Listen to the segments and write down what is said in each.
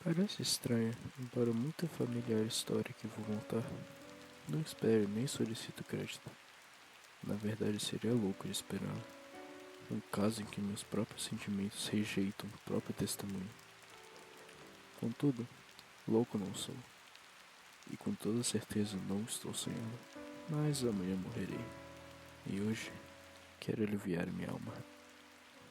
Parece estranha, embora muito familiar a história que vou contar. Não espere nem solicito crédito. Na verdade, seria louco de esperá-la. Um caso em que meus próprios sentimentos rejeitam o próprio testemunho. Contudo, louco não sou. E com toda certeza não estou sem ela. Mas amanhã morrerei. E hoje, quero aliviar minha alma.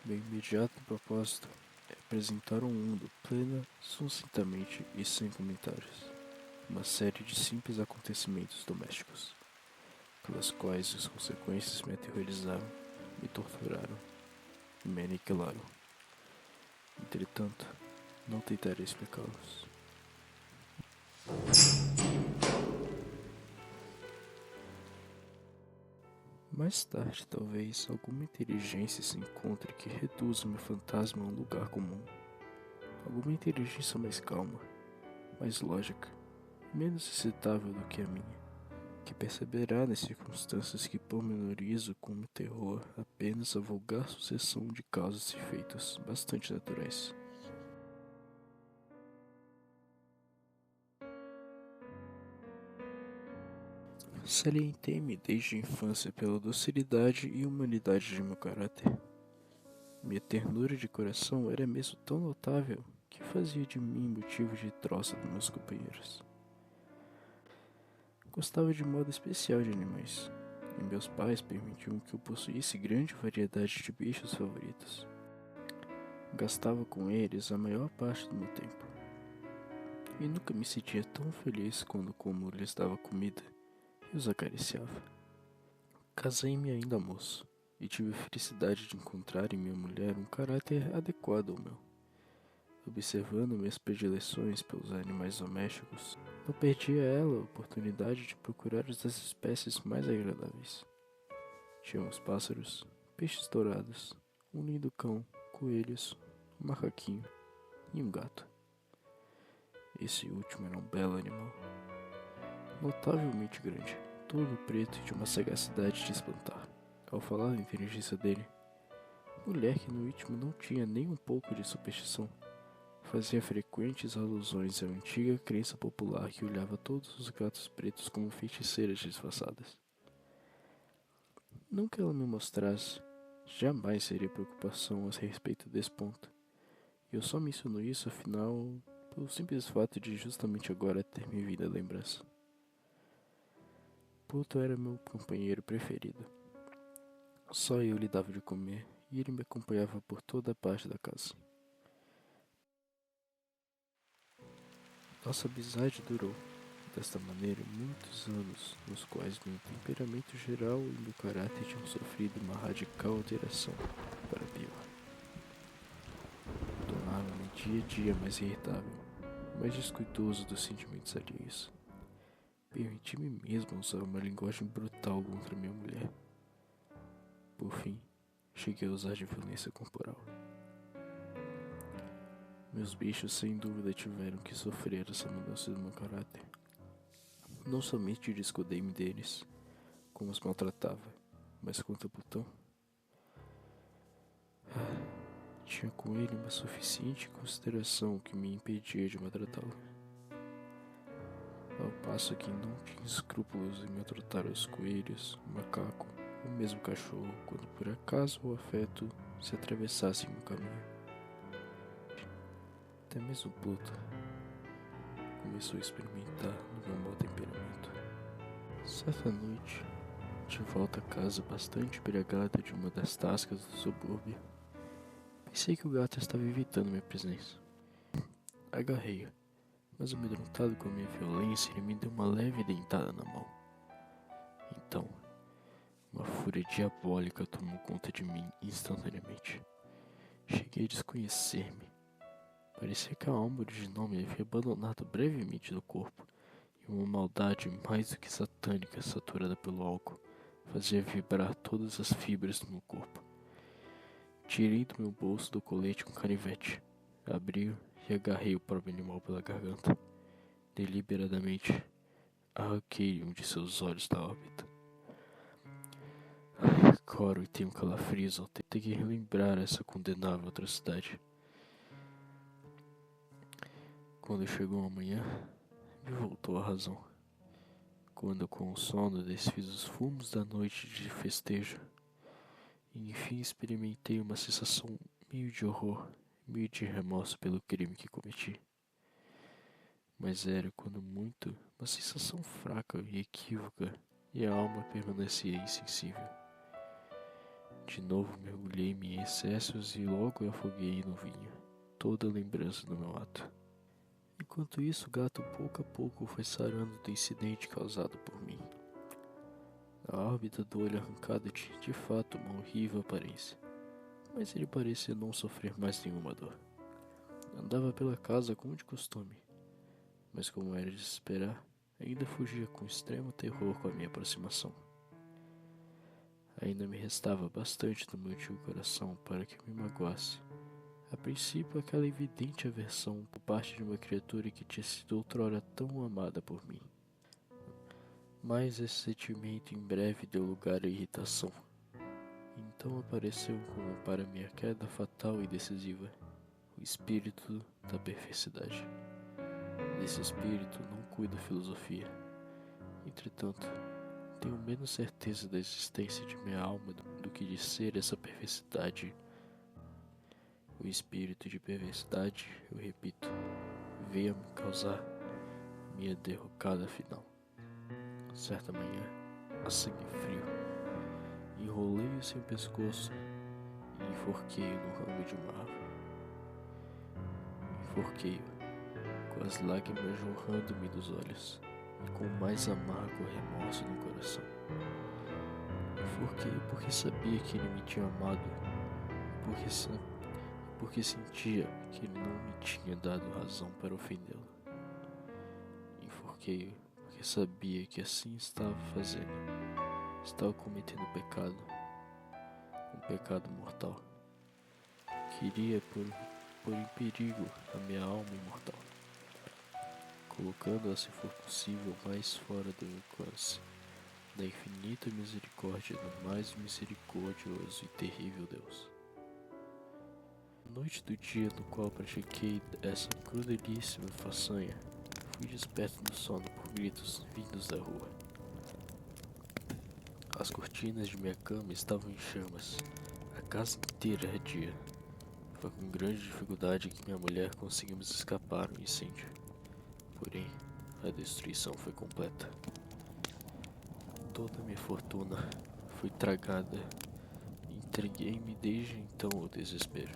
Meu imediato propósito é apresentar um mundo plena, sucintamente e sem comentários. Uma série de simples acontecimentos domésticos, pelas quais as consequências me aterrorizaram, me torturaram e me aniquilaram. Entretanto, não tentarei explicá-los. Mais tarde, talvez, alguma inteligência se encontre que reduza meu fantasma a um lugar comum. Alguma inteligência mais calma, mais lógica, menos excitável do que a minha, que perceberá nas circunstâncias que pormenorizo como terror apenas a vulgar sucessão de causas e efeitos bastante naturais. Salientei-me desde a infância pela docilidade e humanidade de meu caráter. Minha ternura de coração era mesmo tão notável que fazia de mim motivo de troça dos meus companheiros. Gostava de modo especial de animais, e meus pais permitiam que eu possuísse grande variedade de bichos favoritos. Gastava com eles a maior parte do meu tempo, e nunca me sentia tão feliz quando, como lhes dava comida, e os acariciava. Casei-me ainda moço, e tive a felicidade de encontrar em minha mulher um caráter adequado ao meu. Observando minhas predileções pelos animais domésticos, não perdi a ela a oportunidade de procurar as das espécies mais agradáveis. Tínhamos pássaros, peixes dourados, um lindo cão, coelhos, um macaquinho e um gato. Esse último era um belo animal, notavelmente grande, todo preto e de uma sagacidade de espantar. Ao falar da inteligência dele, mulher que no íntimo não tinha nem um pouco de superstição, fazia frequentes alusões à antiga crença popular que olhava todos os gatos pretos como feiticeiras disfarçadas. Não que ela me mostrasse, jamais seria preocupação a respeito desse ponto. E eu só menciono isso, afinal, pelo simples fato de justamente agora ter me vindo a lembrança. Pluto era meu companheiro preferido. Só eu lhe dava de comer e ele me acompanhava por toda a parte da casa. Nossa amizade durou, desta maneira, muitos anos, nos quais meu temperamento geral e meu caráter tinham sofrido uma radical alteração para pior. Tornava-me dia a dia mais irritável, mais descuidoso dos sentimentos alheios. Permiti-me mesmo usar uma linguagem brutal contra minha mulher. Por fim, cheguei a usar de violência corporal. Meus bichos sem dúvida tiveram que sofrer essa mudança do meu caráter. Não somente descuidei-me deles, como os maltratava, mas quanto a Plutão, tinha com ele uma suficiente consideração que me impedia de maltratá-lo. Ao passo que não tinha escrúpulos em maltratar os coelhos, o macaco, ou mesmo o cachorro, quando por acaso o afeto se atravessasse em meu caminho. Até mesmo Pluto começou a experimentar no meu mau temperamento. Certa noite, de volta a casa bastante embriagada de uma das tascas do subúrbio, pensei que o gato estava evitando minha presença. Agarrei-o, mas amedrontado com a minha violência, ele me deu uma leve dentada na mão. Então, uma fúria diabólica tomou conta de mim instantaneamente. Cheguei a desconhecer-me. Parecia que a alma original me havia abandonado brevemente do corpo, e uma maldade mais do que satânica, saturada pelo álcool, fazia vibrar todas as fibras do meu corpo. Tirei do meu bolso do colete um canivete, abri-o e agarrei o pobre animal pela garganta. Deliberadamente, arranquei um de seus olhos da órbita. Coro e tenho calafrios ao ter que relembrar essa condenável atrocidade. Quando chegou a manhã, me voltou a razão. Quando com o sono desfiz os fumos da noite de festejo, e enfim experimentei uma sensação meio de horror, meio de remorso pelo crime que cometi. Mas era, quando muito, uma sensação fraca e equívoca, e a alma permanecia insensível. De novo mergulhei-me em excessos e logo afoguei no vinho toda a lembrança do meu ato. Enquanto isso, o gato pouco a pouco foi sarando do incidente causado por mim. A órbita do olho arrancado tinha de fato uma horrível aparência, mas ele parecia não sofrer mais nenhuma dor. Andava pela casa como de costume, mas como era de se esperar, ainda fugia com extremo terror com a minha aproximação. Ainda me restava bastante do meu antigo coração para que me magoasse. A princípio, aquela evidente aversão por parte de uma criatura que tinha sido outrora tão amada por mim. Mas esse sentimento em breve deu lugar à irritação. Então apareceu como para minha queda fatal e decisiva, o espírito da perversidade. Desse espírito não cuida a filosofia. Entretanto, tenho menos certeza da existência de minha alma do que de ser essa perversidade. O espírito de perversidade, eu repito, veio a me causar minha derrocada final. Certa manhã, a sangue frio, enrolei-o sem o pescoço e enforquei-o no ramo de uma árvore. Enforquei-o, com as lágrimas jorrando-me dos olhos e com o mais amargo remorso no coração. Enforquei-o porque sabia que ele me tinha amado, porque sentia que ele não me tinha dado razão para ofendê-lo. Enforquei-o porque sabia que assim estava fazendo. Estava cometendo pecado, um pecado mortal. Queria pôr em perigo a minha alma imortal, colocando-a, se for possível, mais fora do alcance da infinita misericórdia do mais misericordioso e terrível Deus. Na noite do dia no qual pratiquei essa crudelíssima façanha, fui desperto do sono por gritos vindos da rua. As cortinas de minha cama estavam em chamas, a casa inteira ardia. Foi com grande dificuldade que minha mulher conseguimos escapar do incêndio. Porém, a destruição foi completa. Toda a minha fortuna foi tragada e entreguei-me desde então ao desespero.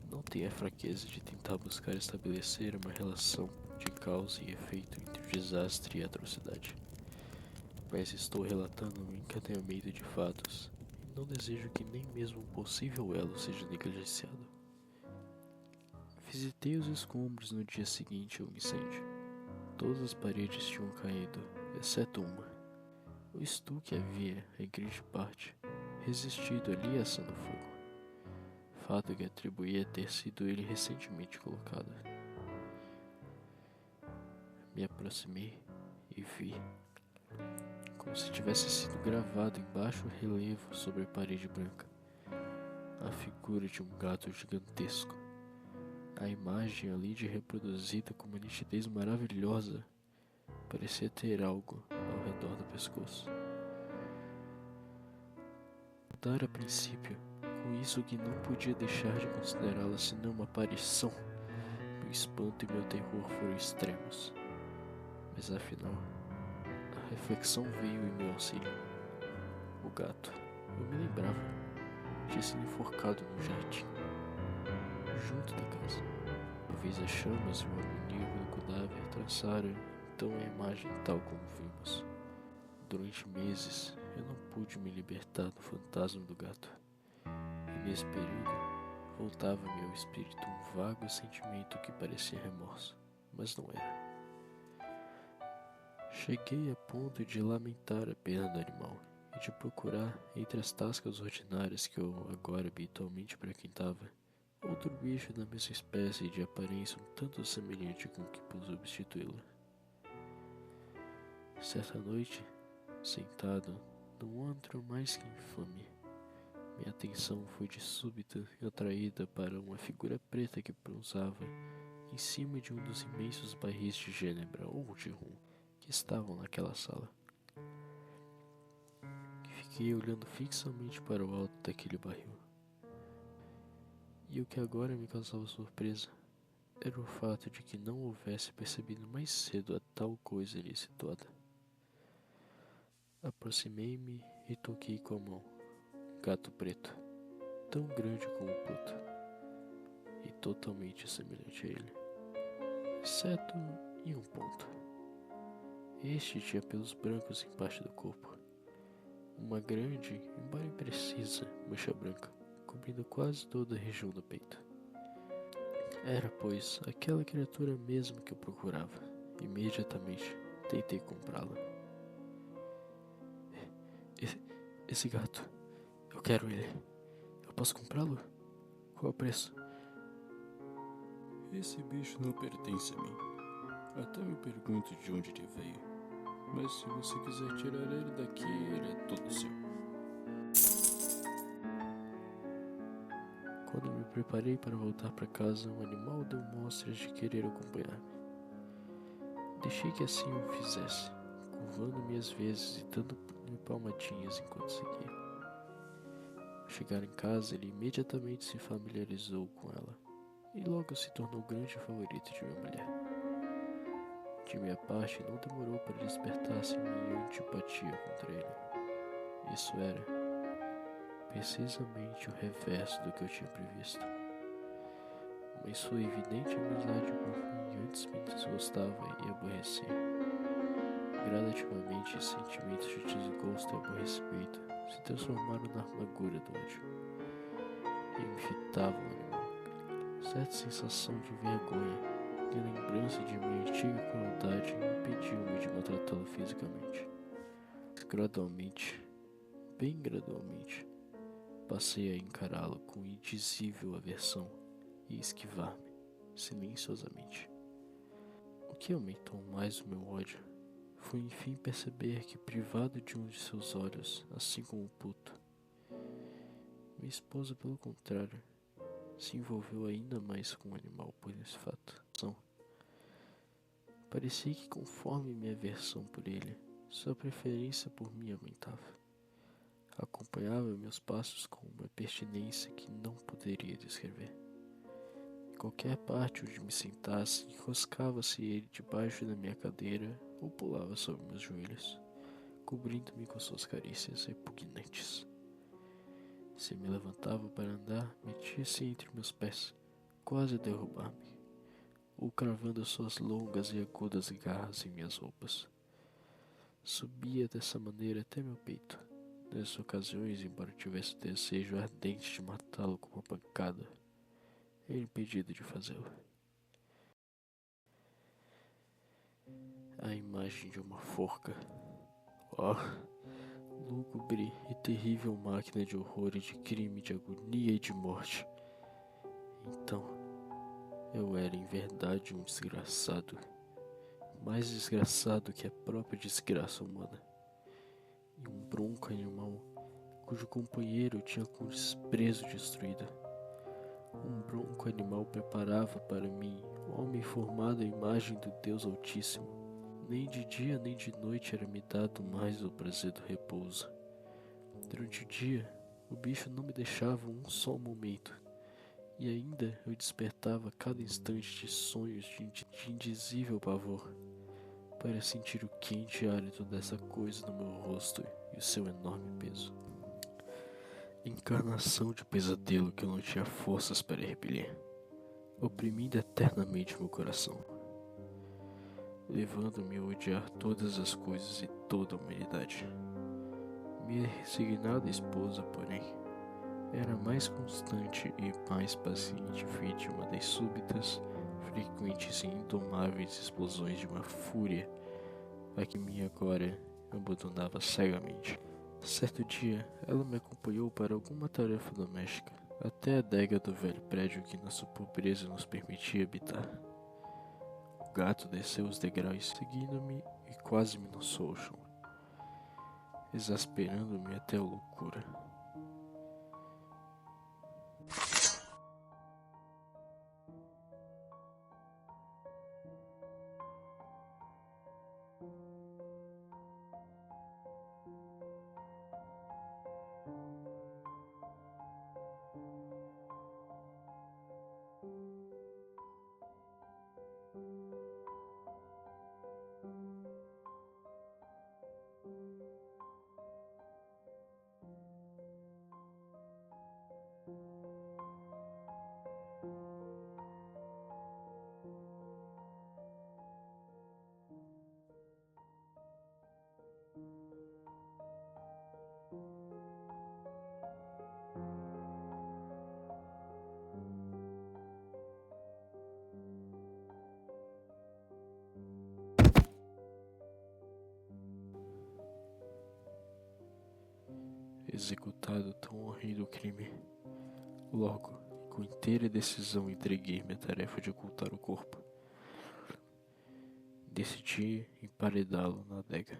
Não tenho a fraqueza de tentar buscar estabelecer uma relação de causa e efeito entre o desastre e a atrocidade, mas estou relatando um encadeamento de fatos e não desejo que nem mesmo um possível elo seja negligenciado. Visitei os escombros no dia seguinte ao incêndio. Todas as paredes tinham caído, exceto uma. O estuque havia, em grande parte, resistido ali à ação do fogo, fato que atribuía a ter sido ele recentemente colocado. Me aproximei e vi, como se tivesse sido gravado em baixo relevo sobre a parede branca, a figura de um gato gigantesco. A imagem ali de reproduzida com uma nitidez maravilhosa parecia ter algo ao redor do pescoço. Dar a princípio, com isso que não podia deixar de considerá-la senão uma aparição. Meu espanto e meu terror foram extremos. Mas afinal, a reflexão veio em meu auxílio. O gato, eu me lembrava, tinha sido enforcado no jardim, junto da casa. Talvez as chamas e o amoníaco do cadáver traçaram então a imagem tal como vimos. Durante meses, eu não pude me libertar do fantasma do gato. E nesse período, voltava-me ao espírito um vago sentimento que parecia remorso, mas não era. Cheguei a ponto de lamentar a perda do animal e de procurar, entre as tascas ordinárias que eu agora habitualmente frequentava, outro bicho da mesma espécie e de aparência um tanto semelhante com o que pude substituí-lo. Certa noite, sentado num antro mais que infame, minha atenção foi de súbito atraída para uma figura preta que pousava em em cima de um dos imensos barris de Genebra ou de rum que estavam naquela sala. Fiquei olhando fixamente para o alto daquele barril. E o que agora me causava surpresa era o fato de que não houvesse percebido mais cedo a tal coisa ali situada. Aproximei-me e toquei com a mão um gato preto, tão grande como o Pluto, e totalmente semelhante a ele, exceto em um ponto. Este tinha pelos brancos em parte do corpo, uma grande, embora imprecisa, mancha branca, cobrindo quase toda a região do peito. Era, pois, aquela criatura mesmo que eu procurava. Imediatamente tentei comprá-la. Esse gato, eu quero ele. Eu posso comprá-lo? Qual o preço? Esse bicho não pertence a mim. Até me pergunto de onde ele veio. Mas se você quiser tirar ele daqui, ele é todo seu. Quando me preparei para voltar para casa, o animal deu mostras de querer acompanhar-me. Deixei que assim o fizesse, curvando-me às vezes e dando-me palmadinhas enquanto seguia. Ao chegar em casa, ele imediatamente se familiarizou com ela e logo se tornou o grande favorito de minha mulher. De minha parte, não demorou para despertar-se minha antipatia contra ele. Isso era precisamente o reverso do que eu tinha previsto. Mas sua evidente amizade por mim antes me desgostava e aborrecia. Gradativamente, sentimentos de desgosto e aborrecimento se transformaram na amargura do ódio. E me fitava o animal. Certa sensação de vergonha e lembrança de minha antiga crueldade impediu-me de maltratá-lo fisicamente. Gradualmente, bem gradualmente, passei a encará-lo com indizível aversão e esquivar-me, silenciosamente. O que aumentou mais o meu ódio foi enfim perceber que, privado de um de seus olhos, assim como o Pluto, minha esposa, pelo contrário, se envolveu ainda mais com o animal por esse fato. Parecia que, conforme minha aversão por ele, sua preferência por mim aumentava. Acompanhava meus passos com uma pertinência que não poderia descrever. Em qualquer parte onde me sentasse, enroscava-se ele debaixo da minha cadeira ou pulava sobre meus joelhos, cobrindo-me com suas carícias repugnantes. Se me levantava para andar, metia-se entre meus pés, quase a derrubar-me, ou cravando suas longas e agudas garras em minhas roupas. Subia dessa maneira até meu peito. Nessas ocasiões, embora tivesse o desejo ardente de matá-lo com uma pancada, era impedido de fazê-lo. A imagem de uma forca. Oh, lúgubre e terrível máquina de horror e de crime, de agonia e de morte. Então, eu era em verdade um desgraçado, mais desgraçado que a própria desgraça humana, e um bronco animal cujo companheiro tinha com desprezo destruído. Um bronco animal preparava para mim, homem formado à imagem do Deus Altíssimo. Nem de dia nem de noite era-me dado mais o prazer do repouso. Durante o dia, o bicho não me deixava um só momento, e ainda eu despertava a cada instante de sonhos de indizível pavor, para sentir o quente hálito dessa coisa no meu rosto e o seu enorme peso. Encarnação de pesadelo que eu não tinha forças para repelir, oprimindo eternamente meu coração, levando-me a odiar todas as coisas e toda a humanidade. Minha resignada esposa, porém, era mais constante e mais paciente, vítima das súbitas, frequentes e indomáveis explosões de uma fúria a que me agora abandonava cegamente. Certo dia, ela me acompanhou para alguma tarefa doméstica, até a adega do velho prédio que nossa pobreza nos permitia habitar. O gato desceu os degraus, seguindo-me e quase me lançou ao chão, exasperando-me até a loucura. Executado tão horrendo crime. Logo, com inteira decisão, entreguei minha tarefa de ocultar o corpo. Decidi emparedá-lo na adega,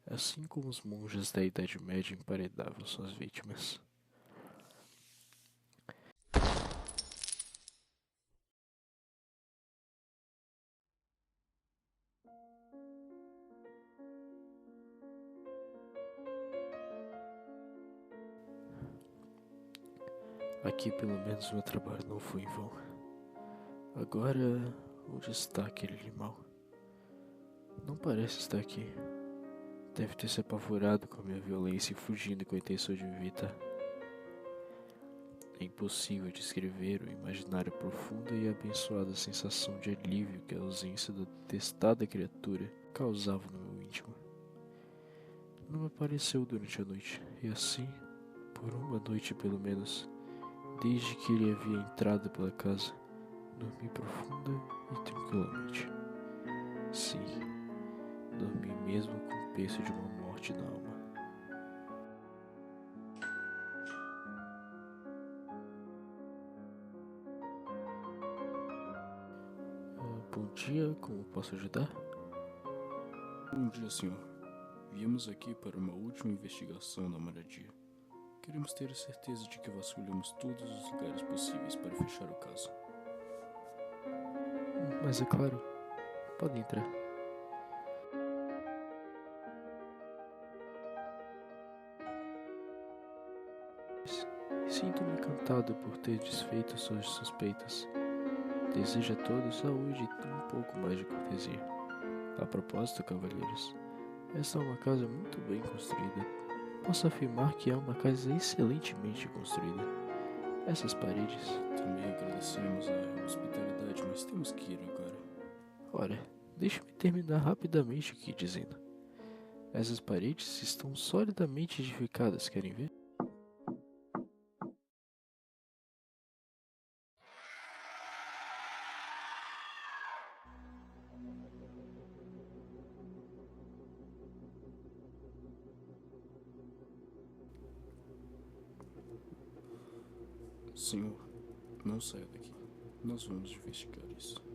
assim como os monges da Idade Média emparedavam suas vítimas. Aqui pelo menos meu trabalho não foi em vão. Agora, onde está aquele animal? Não parece estar aqui. Deve ter se apavorado com a minha violência e fugindo com a intenção de me evitar. É impossível descrever ou imaginar a profunda e abençoada sensação de alívio que a ausência da detestada criatura causava no meu íntimo. Não me apareceu durante a noite, e assim, por uma noite pelo menos, desde que ele havia entrado pela casa, dormi profunda e tranquilamente. Sim, dormi mesmo com o peso de uma morte na alma. Bom dia, como posso ajudar? Bom dia, senhor. Viemos aqui para uma última investigação da moradia. Queremos ter a certeza de que vasculhamos todos os lugares possíveis para fechar o caso. Mas é claro, pode entrar. Sinto-me encantado por ter desfeito suas suspeitas. Desejo a todos saúde e um pouco mais de cortesia. A propósito, cavalheiros, esta é uma casa muito bem construída. Posso afirmar que é uma casa excelentemente construída. Essas paredes... Também agradecemos a hospitalidade, mas temos que ir agora. Ora, deixe-me terminar rapidamente aqui dizendo. Essas paredes estão solidamente edificadas, querem ver? Senhor, não saia daqui. Nós vamos investigar isso.